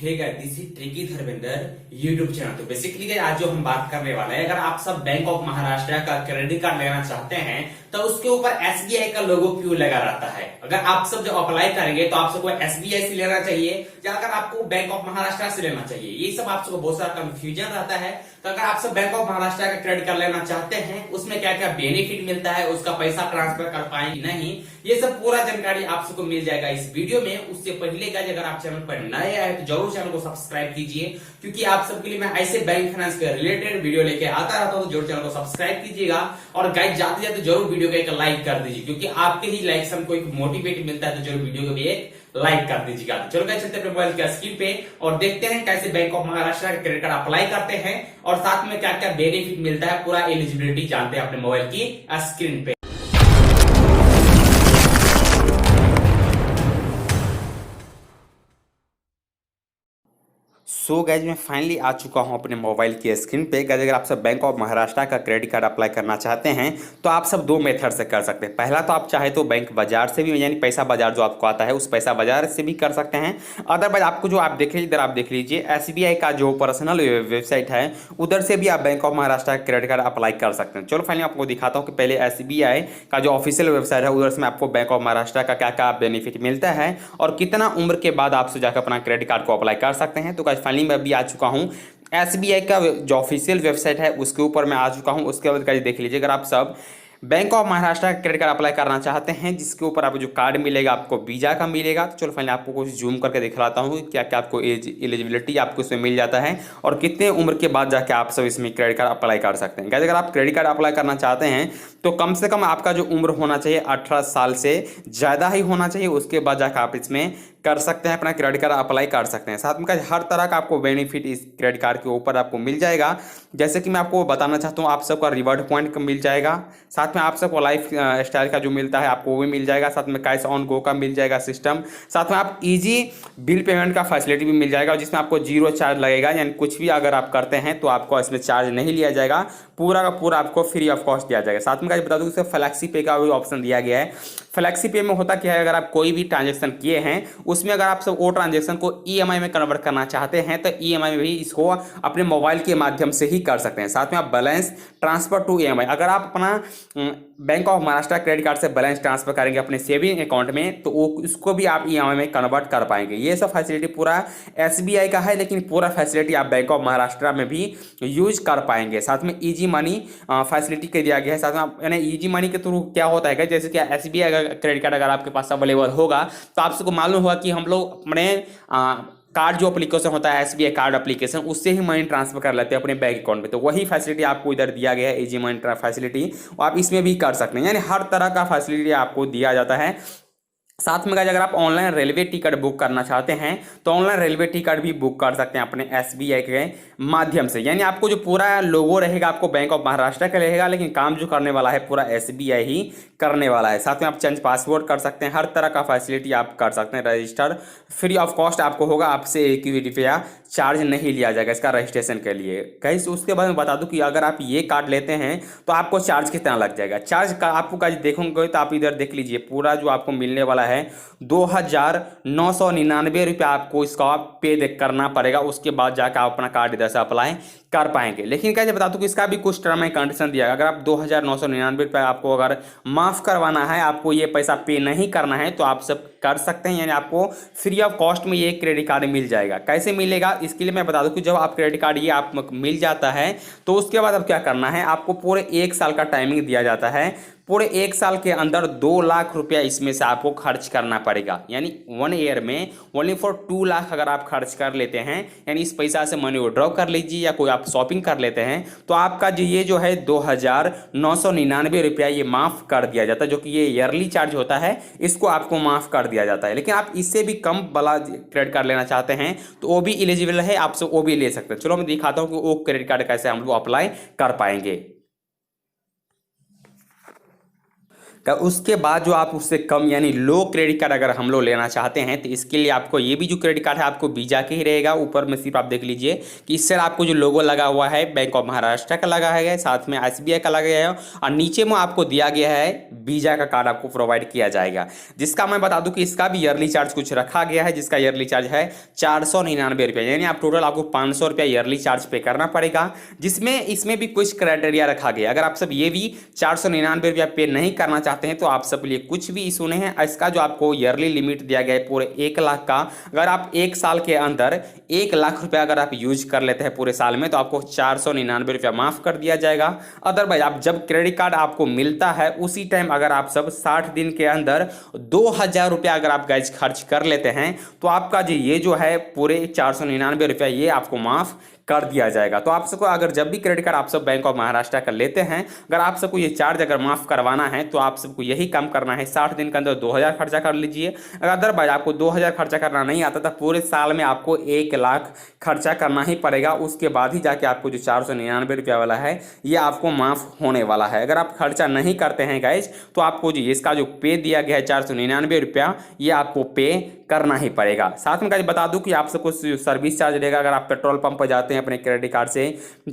Hey guys, this is tricky Dharmendra YouTube channel. तो basically आज जो हम बात करने वाले हैं, अगर आप सब बैंक ऑफ महाराष्ट्र का क्रेडिट कार्ड लेना चाहते हैं तो उसके ऊपर एसबीआई का लोगो क्यों लगा रहता है। अगर आप सब जब अप्लाई करेंगे तो आप सबको एसबीआई से लेना चाहिए या अगर आपको बैंक ऑफ महाराष्ट्र से लेना चाहिए, ये सब आप सबको बहुत सारा कंफ्यूजन रहता है। तो अगर आप सब बैंक ऑफ महाराष्ट्र का क्रेडिट कार्ड लेना चाहते हैं, उसमें क्या क्या बेनिफिट मिलता है, उसका पैसा ट्रांसफर कर पाएंगे नहीं, ये सब पूरा जानकारी आप सबको मिल जाएगा इस वीडियो में। उससे पहले का अगर आप चैनल पर नए आए तो जरूर चैनल को सब्सक्राइब कीजिए, क्योंकि आप सबके लिए मैं ऐसे बैंक फाइनेंस के रिलेटेड वीडियो लेके आता रहता हूं। जरूर चैनल को सब्सक्राइब कीजिएगा और गाइस जाते जाते जरूर वीडियो को एक लाइक कर दीजिए, क्योंकि आपके ही लाइक से हमको एक मोटिवेट मिलता है। तो जरूर वीडियो को भी एक लाइक कर दीजिएगा। चलो गाइस चलते हैं अपने मोबाइल के स्क्रीन पे और देखते हैं कैसे बैंक ऑफ महाराष्ट्र का क्रेडिट कार्ड अप्लाई करते हैं और साथ में क्या क्या बेनिफिट मिलता है, पूरा एलिजिबिलिटी जानते हैं अपने मोबाइल की स्क्रीन पे। सो गाइज मैं फाइनली आ चुका हूं अपने मोबाइल की स्क्रीन पे। गाइज अगर आप सब बैंक ऑफ महाराष्ट्र का क्रेडिट कार्ड अप्लाई करना चाहते हैं तो आप सब दो मेथड से कर सकते हैं। पहला तो आप चाहे तो बैंक बाजार से भी, यानी पैसा बाजार जो आपको आता है उस पैसा बाजार से भी कर सकते हैं। अदरवाइज आपको जो आप देख लीजिए, इधर आप देख लीजिए एसबीआई का जो पर्सनल वेबसाइट है उधर से भी आप बैंक ऑफ महाराष्ट्र का क्रेडिट कार्ड अप्लाई कर सकते हैं। चलो फाइनली आपको दिखाता हूँ कि पहले एसबीआई का जो ऑफिशियल वेबसाइट है उधर से मैं आपको बैंक ऑफ महाराष्ट्र का क्या क्या बेनिफिट मिलता है और कितना उम्र के बाद आपसे जाकर अपना क्रेडिट कार्ड को अप्लाई कर सकते हैं। तो फाइनली मैं अभी आ चुका हूं एसबीआई का जो ऑफिशियल वेबसाइट है उसके ऊपर मैं आ चुका हूं। उसके बाद देख लीजिए, अगर आप सब बैंक ऑफ महाराष्ट्र का क्रेडिट कार्ड अप्लाई करना चाहते हैं जिसके ऊपर आपको जो कार्ड मिलेगा आपको वीजा का मिलेगा। तो चलो फाइनली आपको कुछ जूम करके दिखलाता हूँ क्या क्या आपको एलिजिबिलिटी आपको इसमें मिल जाता है और कितने उम्र के बाद जाके आप सब इसमें क्रेडिट कार्ड अप्लाई कर सकते हैं। गाइस अगर आप क्रेडिट कार्ड अप्लाई करना चाहते हैं तो कम से कम आपका जो उम्र होना चाहिए 18 साल से ज़्यादा ही होना चाहिए, उसके बाद जाकर आप इसमें कर सकते हैं, अपना क्रेडिट कार्ड अप्लाई कर सकते हैं। साथ में हर तरह का आपको बेनिफिट इस क्रेडिट कार्ड के ऊपर आपको मिल जाएगा। जैसे कि मैं आपको बताना चाहता हूँ, आप सबका रिवॉर्ड पॉइंट मिल जाएगा, साथ में आप सबको लाइफ स्टाइल का जो मिलता है आपको वो भी मिल जाएगा, साथ में कैश ऑन गो का मिल जाएगा सिस्टम, साथ में आप इजी बिल पेमेंट का फैसिलिटी भी मिल जाएगा जिसमें आपको जीरो चार्ज लगेगा, यानी कुछ भी अगर आप करते हैं तो आपको इसमें चार्ज नहीं लिया जाएगा, पूरा का पूरा आपको फ्री ऑफ कॉस्ट दिया जाएगा। साथ में बता दूं कि फ्लैक्सी पे का भी ऑप्शन दिया गया है। फ्लैक्सी पे में होता क्या है, अगर आप कोई भी ट्रांजेक्शन किए हैं उसमें अगर आप सब वो ट्रांजेक्शन को ईएमआई में कन्वर्ट करना चाहते हैं तो ईएमआई में भी इसको अपने मोबाइल के माध्यम से ही कर सकते हैं। साथ में आप बैलेंस ट्रांसफर टू ईएमआई, अगर आप अपना bank of Maharashtra credit card से बैलेंस ट्रांसफर करेंगे अपने सेविंग अकाउंट में तो वो उसको भी आप ईएमआई में कन्वर्ट कर पाएंगे। ये सब फैसिलिटी पूरा एसबीआई का है, लेकिन पूरा फैसिलिटी आप बैंक ऑफ महाराष्ट्र में भी यूज कर पाएंगे। साथ में इजी मनी फैसिलिटी के दिया गया है। साथ में आप यानी इजी मनी के थ्रू क्या होता है, जैसे कि एसबीआई का क्रेडिट कार्ड अगर आपके पास अवेलेबल होगा तो आप सबको मालूम होगा कि हम लोग अपने कार्ड जो एप्लीकेशन होता है एसबीआई कार्ड एप्लीकेशन उससे ही मनी ट्रांसफर कर लेते हैं अपने बैंक अकाउंट में। तो वही फैसिलिटी आपको इधर दिया गया है, इजी मनी फैसिलिटी, आप इसमें भी कर सकते हैं, यानी हर तरह का फैसिलिटी आपको दिया जाता है। साथ में अगर आप ऑनलाइन रेलवे टिकट बुक करना चाहते हैं तो ऑनलाइन रेलवे टिकट भी बुक कर सकते हैं अपने एसबीआई के माध्यम से, यानी आपको जो पूरा लोगो रहेगा आपको बैंक ऑफ महाराष्ट्र का रहेगा, लेकिन काम जो करने वाला है पूरा एसबीआई ही करने वाला है। साथ में आप चेंज पासवर्ड कर सकते हैं, हर तरह का फैसिलिटी आप कर सकते हैं। रजिस्टर फ्री ऑफ कॉस्ट आपको होगा, आपसे एक भी रुपया चार्ज नहीं लिया जाएगा इसका रजिस्ट्रेशन के लिए। गाइस उसके बाद मैं बता दूं कि अगर आप ये कार्ड लेते हैं तो आपको चार्ज कितना लग जाएगा। चार्ज का आपको गाइस देखोगे तो आप इधर देख लीजिए, पूरा जो आपको मिलने वाला है 2,999 रुपया आपको इसका पे करना पड़ेगा, उसके बाद जाकर आप अपना कार्ड इधर से अप्लाई कर पाएंगे। लेकिन क्या बता दूं कि इसका भी कुछ टर्म एंड कंडीशन दिया है। अगर आप 2,999 रुपया आपको अगर माफ करवाना है, आपको ये पैसा पे नहीं करना है तो आप सब कर सकते हैं, यानी आपको फ्री ऑफ कॉस्ट में ये क्रेडिट कार्ड मिल जाएगा। कैसे मिलेगा इसके लिए मैं बता दूं कि जब आप क्रेडिट कार्ड ये आप मिल जाता है तो उसके बाद अब क्या करना है, आपको पूरे 1 साल का टाइमिंग दिया जाता है। पूरे 1 साल के अंदर 2 लाख रुपया इसमें से आपको खर्च करना पड़ेगा, यानी 1 ईयर में ओनली फॉर 2 लाख अगर आप खर्च कर लेते हैं, यानी इस पैसा से मनी विड्रॉ कर लीजिए या कोई आप शॉपिंग कर लेते हैं तो आपका जो ये जो है 2,999 रुपया ये माफ कर दिया जाता है, जो कि ये ईयरली चार्ज होता है इसको आपको माफ कर दिया जाता है। लेकिन आप इससे भी कम वाला क्रेडिट कार्ड लेना चाहते हैं तो वो भी एलिजिबल है, आप सब वो भी ले सकते हैं। चलो मैं दिखाता हूँ कि वो क्रेडिट कार्ड कैसे हम लोग अप्लाई कर पाएंगे। उसके बाद जो आप उससे कम यानी लो क्रेडिट कार्ड अगर हम लोग लेना चाहते हैं तो इसके लिए आपको ये भी जो क्रेडिट कार्ड है आपको वीजा के ही रहेगा। ऊपर में सिर्फ आप देख लीजिए कि इससे आपको जो लोगो लगा हुआ है बैंक ऑफ महाराष्ट्र का लगा है, साथ में एसबीआई का लगा है और नीचे में आपको दिया गया है वीजा का कार्ड आपको प्रोवाइड किया जाएगा। जिसका मैं बता दूं कि इसका भी ईयरली चार्ज कुछ रखा गया है, जिसका ईयरली चार्ज है 499 रुपये, यानी आप टोटल आपको 500 रुपया ईयरली चार्ज पे करना पड़ेगा। जिसमें इसमें भी कुछ क्राइटेरिया रखा गया, अगर आप सब ये भी 499 रुपया पे नहीं करना चाहते हैं तो आप सब लिए कुछ भी इशू नहीं है। इसका जो आपको ईयरली लिमिट दिया गया है पूरे 1 लाख का, अगर आप 1 साल के अंदर 1 लाख रुपया अगर आप यूज कर लेते हैं पूरे साल में तो आपको 499 रुपया माफ कर दिया जाएगा। अदरवाइज आप जब क्रेडिट कार्ड आपको मिलता है उसी टाइम अगर आप सब 60 दिन के अंदर 2000 रुपया अगर आप गैस खर्च कर लेते हैं तो आपका जो ये जो है पूरे 499 रुपया ये आपको माफ कर दिया जाएगा। तो आप सबको अगर जब भी क्रेडिट कार्ड आप सब बैंक ऑफ महाराष्ट्र का लेते हैं, अगर आप सबको ये चार्ज अगर माफ करवाना है तो आप सबको यही काम करना है, 60 दिन के अंदर 2000 खर्चा कर लीजिए। अगर अदरवाइज आपको 2000 खर्चा करना नहीं आता तो पूरे साल में आपको 1 लाख खर्चा करना ही पड़ेगा। उसके बाद ही जाके आपको जो 499 रुपया वाला है ये आपको माफ होने वाला है। अगर आप खर्चा नहीं करते हैं गाइज तो आपको जो इसका जो पे दिया गया है 499 रुपया ये आपको पे करना ही पड़ेगा। साथ में गाइज बता दूं कि आप सबको सर्विस चार्ज रहेगा। अगर आप पेट्रोल पंप पर जाते हैं अपने क्रेडिट कार्ड से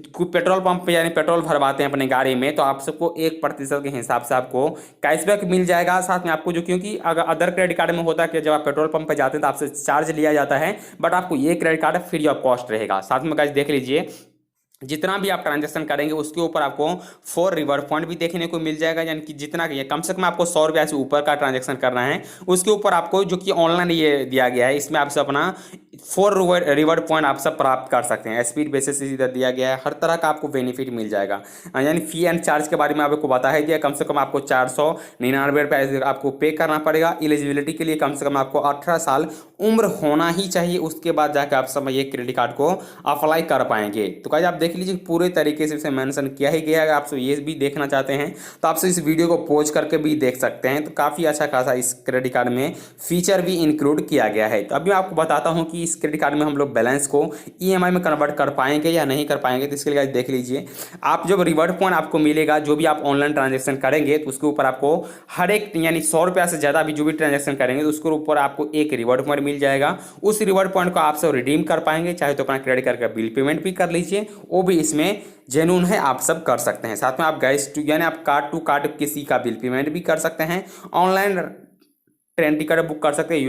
पेट्रोल पंप पे यानी पेट्रोल भरवाते हैं अपने गाड़ी में तो आप सबको 1% के हिसाब से आपको कैशबैक मिल जाएगा। साथ में आपको जो क्योंकि अगर अदर क्रेडिट कार्ड में होता है कि जब आप पेट्रोल पंप पे जाते हैं तो आपसे चार्ज लिया जाता है, बट आपको ये credit card free of cost रहेगा। साथ में गाइज देख लीजिए जितना भी आप ट्रांजैक्शन करेंगे उसके ऊपर आपको 4 रिवॉर्ड पॉइंट भी देखने को मिल जाएगा, यानी कि जितना कम से कम आपको 100 रुपया से ऊपर का ट्रांजैक्शन करना है उसके ऊपर आपको जो कि ऑनलाइन ये दिया गया है इसमें आप सब अपना 4 रिवॉर्ड पॉइंट आप सब प्राप्त कर सकते हैं। स्पीड बेसिस इधर दिया गया है, हर तरह का आपको बेनिफिट मिल जाएगा। यानी फी एंड चार्ज के बारे में आपको बताया दिया, कम से कम आपको 499 रुपये आपको पे करना पड़ेगा। एलिजिबिलिटी के लिए कम से कम आपको 18 साल उम्र होना ही चाहिए, उसके बाद जाकर आप सब ये क्रेडिट कार्ड को अप्लाई कर पाएंगे। तो गाइस आप देख लीजिए पूरे तरीके से इसे मेंशन किया ही गया है। अगर आप सब ये भी देखना चाहते हैं तो आप सब इस वीडियो को पॉज करके भी देख सकते हैं। तो काफ़ी अच्छा खासा इस क्रेडिट कार्ड में फीचर भी इंक्लूड किया गया है। तो अभी मैं आपको बताता हूँ कि इस क्रेडिट कार्ड में हम लोग बैलेंस को ईएमआई में कन्वर्ट कर पाएंगे या नहीं कर पाएंगे। तो इसके लिए गाइस देख लीजिए, आप जब रिवॉर्ड पॉइंट आपको मिलेगा जो भी आप ऑनलाइन ट्रांजेक्शन करेंगे तो उसके ऊपर आपको हर एक यानी 100 रुपया से ज़्यादा भी जो भी ट्रांजेक्शन करेंगे तो उसके ऊपर आपको एक रिवॉर्ड पॉइंट मिल जाएगा। उस रिवॉर्ड पॉइंट को आप सब रिडीम कर पाएंगे, चाहे तो अपना क्रेडिट कार्ड का बिल पेमेंट भी कर लीजिए, वो भी इसमें जेन्युइन है, आप सब कर सकते हैं। साथ में आप गैस यानी आप कार्ड टू कार्ड किसी का बिल पेमेंट भी कर सकते हैं, ऑनलाइन ट्रेन टिकट बुक कर सकते हैं,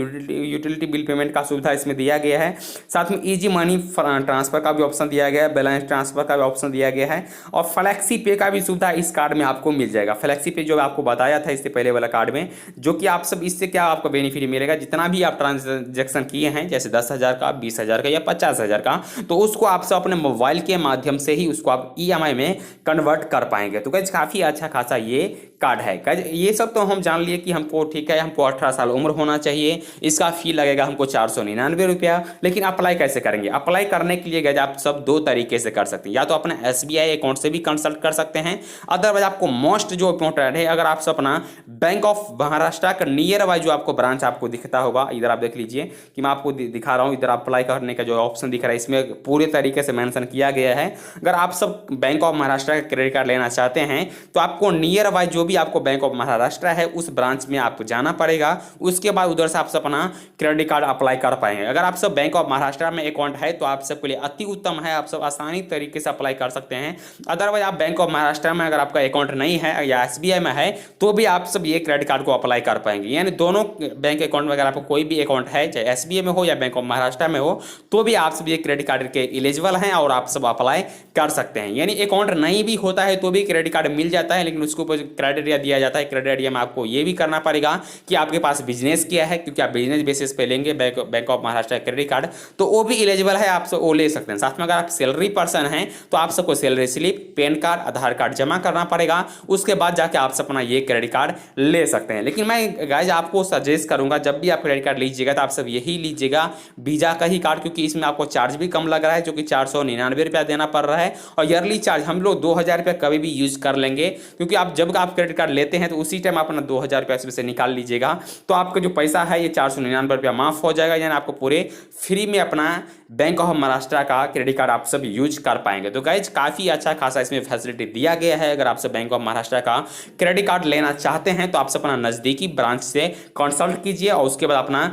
यूटिलिटी बिल पेमेंट का सुविधा इसमें दिया गया है। साथ में इजी मनी ट्रांसफर का भी ऑप्शन दिया गया है, बैलेंस ट्रांसफर का भी ऑप्शन दिया गया है और फ्लैक्सी पे का भी सुविधा इस कार्ड में आपको मिल जाएगा। फ्लैक्सी पे जो आपको बताया था इससे पहले वाला कार्ड में, जो कि आप सब इससे क्या आपको बेनिफिट मिलेगा, जितना भी आप ट्रांजेक्शन किए हैं जैसे 10,000 का, 20,000 का या 50,000 का, तो उसको आप सब अपने मोबाइल के माध्यम से ही उसको आप ईएमआई में कन्वर्ट कर पाएंगे। तो गाइस काफ़ी अच्छा खासा ये कार्ड है। गाइस ये सब तो हम जान लिए कि हमको ठीक है, हमको 18 साल उम्र होना चाहिए, इसका फी लगेगा हमको 499 रुपया। लेकिन अप्लाई कैसे करेंगे? अप्लाई करने के लिए गाइस आप सब 2 तरीके से कर सकते हैं, या तो अपने एसबीआई अकाउंट से भी कंसल्ट कर सकते हैं, अदरवाइज आपको मोस्ट जो इम्पोर्टेंट है अगर आप सब अपना बैंक ऑफ महाराष्ट्र का नियर बाय जो आपको ब्रांच आपको दिखता होगा, इधर आप देख लीजिए कि मैं आपको दिखा रहा हूँ, इधर अप्लाई करने का जो ऑप्शन दिख रहा है इसमें पूरे तरीके से मेंशन किया गया है। अगर आप सब बैंक ऑफ महाराष्ट्र का क्रेडिट कार्ड लेना चाहते हैं तो आपको नियर बाय जो भी आपको बैंक ऑफ महाराष्ट्र है उस ब्रांच में आपको जाना पड़ेगा, उसके बाद उधर से आप सब अपना क्रेडिट कार्ड अप्लाई कर पाएंगे। अगर आप सब बैंक ऑफ महाराष्ट्र में अकाउंट है तो आप सबके लिए अति उत्तम है, आप सब आसानी तरीके से अप्लाई कर सकते हैं। अदरवाइज आप बैंक ऑफ महाराष्ट्र में अगर आपका अकाउंट नहीं है या एसबीआई में है तो भी आप सब ये क्रेडिट कार्ड को अप्लाई कर पाएंगे। यानी दोनों बैंक अकाउंट में अगर आपको कोई भी अकाउंट है चाहे एसबीआई में हो या बैंक ऑफ महाराष्ट्र में हो तो भी आप सब ये क्रेडिट कार्ड के एलिजिबल हैं और आप सब अप्लाई कर सकते हैं। यानी अकाउंट नहीं भी होता है तो भी क्रेडिट कार्ड मिल जाता है, लेकिन उसके ऊपर क्राइटेरिया दिया जाता है। क्राइटेरिया में आपको ये भी करना पड़ेगा कि आपके पास बिजनेस किया है, क्योंकि आप बिजनेस बेसिस पे लेंगे bank of Maharashtra credit card तो वो भी एलिजिबल है, आप सब वो ले सकते हैं। साथ में अगर आप सैलरी पर्सन हैं तो आप सबको सैलरी स्लिप, पैन कार्ड, आधार कार्ड जमा करना पड़ेगा, उसके बाद जाके आप सब अपना ये क्रेडिट कार्ड ले सकते हैं। लेकिन मैं गाइस आपको सजेस्ट करूंगा जब भी आप क्रेडिट कार्ड लीजिएगा तो आप सब यही लीजिएगा वीजा का ही कार्ड, क्योंकि इसमें आपको चार्ज भी कम लग रहा है जो कि 499 रुपया देना पड़ रहा है और ईयरली चार्ज हम लोग 2000 रुपया कभी भी यूज कर लेंगे, क्योंकि आप जब आप क्रेडिट क्रेडिट कार्ड लेते हैं तो उसी टाइम अपना 2,000 रुपया इसमें से निकाल लीजिएगा, तो आपका जो पैसा है ये 499 रुपया माफ हो जाएगा, यानी आपको पूरे फ्री में अपना बैंक ऑफ महाराष्ट्र का क्रेडिट कार्ड आप सब यूज कर पाएंगे। तो गाइज काफ़ी अच्छा खासा इसमें फैसिलिटी दिया गया है। अगर आप सब बैंक ऑफ महाराष्ट्र का क्रेडिट कार्ड लेना चाहते हैं तो आप सब अपना नज़दीकी ब्रांच से कंसल्ट कीजिए और उसके बाद अपना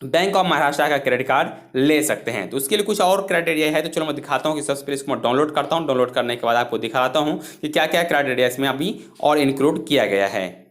बैंक ऑफ महाराष्ट्र का क्रेडिट कार्ड ले सकते हैं। तो उसके लिए कुछ और क्राइटेरिया है, तो चलो मैं दिखाता हूं कि सबसे पहले इसको मैं डाउनलोड करता हूं। डाउनलोड करने के बाद आपको दिखाता हूं कि क्या क्या क्राइटेरिया इसमें अभी और इंक्लूड किया गया है।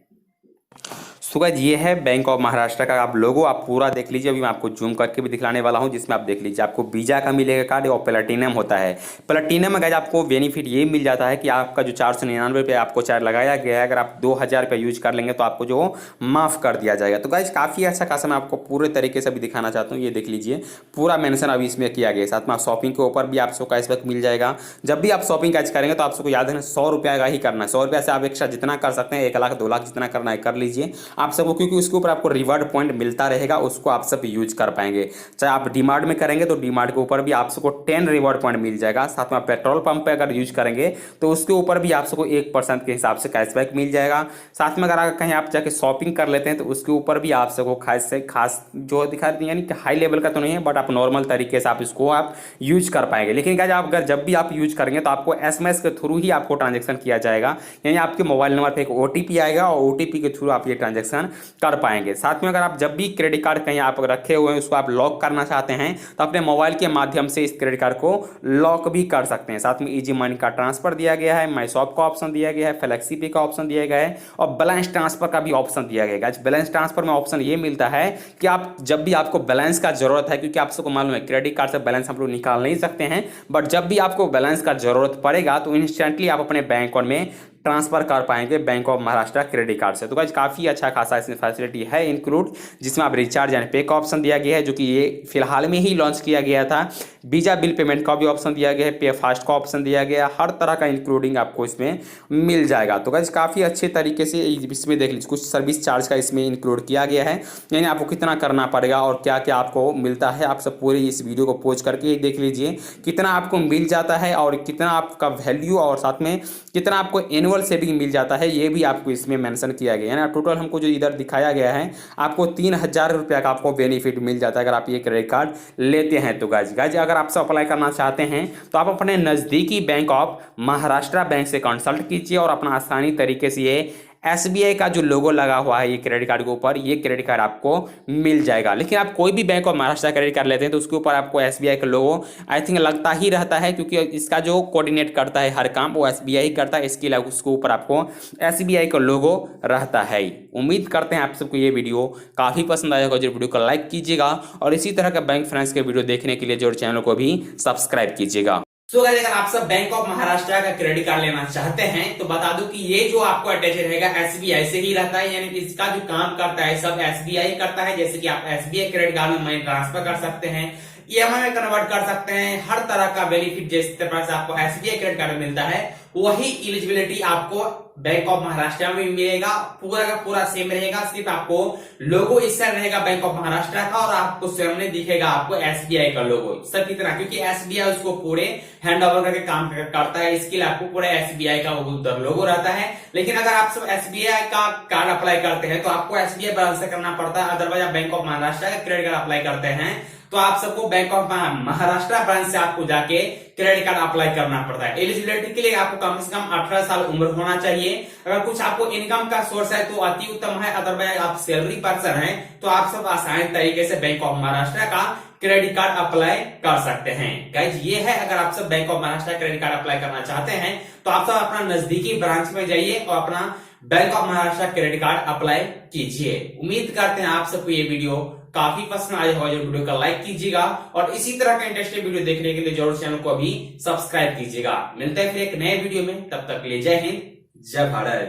सो गाइस ये है बैंक ऑफ महाराष्ट्र का आप लोगो, आप पूरा देख लीजिए। अभी मैं आपको जूम करके भी दिखलाने वाला हूं, जिसमें आप देख लीजिए आपको वीजा का मिलेगा कार्ड और प्लेटिनम होता है। प्लेटिनम में गाइस आपको बेनिफिट ये मिल जाता है कि आपका जो 499 रुपये आपको चार्ज लगाया गया है, अगर आप 2,000 रुपये यूज कर लेंगे तो आपको जो माफ़ कर दिया जाएगा। तो गाइस काफ़ी अच्छा खासा मैं आपको पूरे तरीके से भी दिखाना चाहता हूँ। ये देख लीजिए पूरा मेंशन अभी इसमें किया गया है। साथ में आप शॉपिंग के ऊपर भी आपको कैशबैक मिल जाएगा। जब भी आप शॉपिंग कैश करेंगे तो आपको याद है 100 रुपये का ही करना है। 100 रुपये से आप एक्स्ट्रा जितना कर सकते हैं, 1 लाख 2 लाख जितना करना है कर लीजिए आप सबको, क्योंकि उसके ऊपर आपको रिवार्ड पॉइंट मिलता रहेगा, उसको आप सब यूज कर पाएंगे। चाहे आप डीमार्ट में करेंगे तो डीमार्ट के ऊपर भी आप सबको 10 रिवार्ड पॉइंट मिल जाएगा। साथ में पेट्रोल पंप पे अगर यूज करेंगे तो उसके ऊपर भी आप सबको 1% के हिसाब से कैशबैक मिल जाएगा। साथ में अगर कहीं आप जाके शॉपिंग कर लेते हैं तो उसके ऊपर भी आप सबको खास से खास जो दिखा दी, यानी कि हाई लेवल का तो नहीं है, बट आप नॉर्मल तरीके से आप इसको आप यूज कर पाएंगे। लेकिन गाइस आप अगर जब भी आप यूज करेंगे तो आपको एसएमएस के थ्रू ही आपको ट्रांजेक्शन किया जाएगा, यानी आपके मोबाइल नंबर पर एक ओटीपी आएगा और ओटीपी के थ्रू आप ये ट्रांजेक्शन कर पाएंगे। साथ में अगर आप जब भी क्रेडिट कार्ड कहीं आप रखे हुए हैं उसको आप लॉक करना चाहते हैं तो अपने मोबाइल के माध्यम से इस क्रेडिट कार्ड को लॉक भी कर सकते हैं। साथ में इजी मनी का ट्रांसफर दिया गया है, माई शॉप का ऑप्शन दिया गया है, फ्लेक्सी पे का ऑप्शन दिया गया है और बैलेंस ट्रांसफर का भी ऑप्शन दिया गया है। बैलेंस ट्रांसफर में ऑप्शन ये मिलता है कि आप जब भी आपको बैलेंस का जरूरत है, क्योंकि आप सबको मालूम है क्रेडिट कार्ड से बैलेंस हम लोग निकाल नहीं सकते हैं, बट जब भी आपको बैलेंस का जरूरत पड़ेगा तो इंस्टेंटली आप अपने बैंक अकाउंट में ट्रांसफर कर पाएंगे bank of Maharashtra credit card से। तो गाइस काफ़ी अच्छा खासा इसमें फैसिलिटी है इंक्लूड, जिसमें आप रिचार्ज एंड पे का ऑप्शन दिया गया है, जो कि ये फिलहाल में ही लॉन्च किया गया था। वीजा बिल पेमेंट का भी ऑप्शन दिया गया है, पे फास्ट का ऑप्शन दिया गया है, हर तरह का इंक्लूडिंग आपको इसमें मिल जाएगा। तो गाइस काफ़ी अच्छे तरीके से इसमें देख लीजिए कुछ सर्विस चार्ज का इसमें इंक्लूड किया गया है, यानी आपको कितना करना पड़ेगा और क्या क्या आपको मिलता है। आप सब पूरी इस वीडियो को पॉज करके देख लीजिए कितना आपको मिल जाता है और कितना आपका वैल्यू और साथ में कितना आपको एनुअल सेविंग मिल जाता है, ये भी आपको इसमें मेंशन किया गया है ना। टोटल हमको जो इधर दिखाया गया है आपको 3,000 रुपया का आपको बेनिफिट मिल जाता है अगर आप ये क्रेडिट कार्ड लेते हैं। तो गाइज अगर आप सब अप्लाई करना चाहते हैं तो आप अपने नज़दीकी बैंक ऑफ महाराष्ट्र बैंक से कंसल्ट कीजिए और अपना आसानी तरीके से ये एसबीआई का जो लोगो लगा हुआ है ये क्रेडिट कार्ड के ऊपर, ये क्रेडिट कार्ड आपको मिल जाएगा। लेकिन आप कोई भी bank of Maharashtra credit card लेते हैं तो उसके ऊपर आपको एसबीआई का लोगो आई थिंक लगता ही रहता है, क्योंकि इसका जो कोऑर्डिनेट करता है हर काम वो एसबीआई करता है, इसके अलावा उसके ऊपर आपको एसबीआई का लोगो रहता है। उम्मीद करते हैं आप सबको ये वीडियो काफ़ी पसंद आएगा। जो वीडियो को लाइक कीजिएगा और इसी तरह का बैंक फाइनेंस के वीडियो देखने के लिए जो चैनल को भी सब्सक्राइब कीजिएगा। तो गाइस अगर आप सब बैंक ऑफ महाराष्ट्र का क्रेडिट कार्ड लेना चाहते हैं तो बता दूं कि ये जो आपको अटैच रहेगा एसबीआई से ही रहता है, यानी कि इसका जो काम करता है सब एसबीआई करता है। जैसे कि आप एसबीआई क्रेडिट कार्ड में मनी ट्रांसफर कर सकते हैं, ईएमआई में कन्वर्ट कर सकते हैं, हर तरह का बेनिफिट जिस तरह से आपको एसबीआई क्रेडिट कार्ड में मिलता है वही एलिजिबिलिटी आपको बैंक ऑफ महाराष्ट्र में मिलेगा। पूरा का पूरा सेम रहेगा, सिर्फ आपको लोगो इससे रहेगा बैंक ऑफ महाराष्ट्र का और आपको सामने दिखेगा आपको एसबीआई का लोगो सब की तरह, क्योंकि एसबीआई उसको पूरे हैंड ओवर करके काम करता है। इसके लिए आपको पूरा एसबीआई का उधर लोगो रहता है। लेकिन अगर आप सब एसबीआई का कार्ड अप्लाई करते हैं तो आपको एसबीआई ब्रांच से करना पड़ता है। अदरवाइज आप बैंक ऑफ महाराष्ट्र का क्रेडिट कार्ड अप्लाई करते हैं तो आप सबको बैंक ऑफ महाराष्ट्र ब्रांच से आपको जाके क्रेडिट कार्ड अप्लाई करना पड़ता है। एलिजिबिलिटी के लिए आपको कम से कम 18 साल उम्र होना चाहिए। अगर कुछ आपको इनकम का सोर्स है तो अति उत्तम है, अदरवाइज आप सैलरी पर्सन है तो आप सब आसान तरीके से बैंक ऑफ महाराष्ट्र का क्रेडिट कार्ड अप्लाई कर सकते हैं। गाइज ये है, अगर आप सब bank of Maharashtra credit card apply करना चाहते हैं तो आप सब अपना नजदीकी ब्रांच में जाइए और अपना bank of Maharashtra credit card apply कीजिए। उम्मीद करते हैं आप सबको ये वीडियो काफी पसंद आया होगा। जो वीडियो का लाइक कीजिएगा और इसी तरह का इंटरेस्टिंग वीडियो देखने के लिए जरूर चैनल को अभी सब्सक्राइब कीजिएगा। मिलते हैं फिर एक नए वीडियो में, तब तक के लिए जय हिंद जय भारत।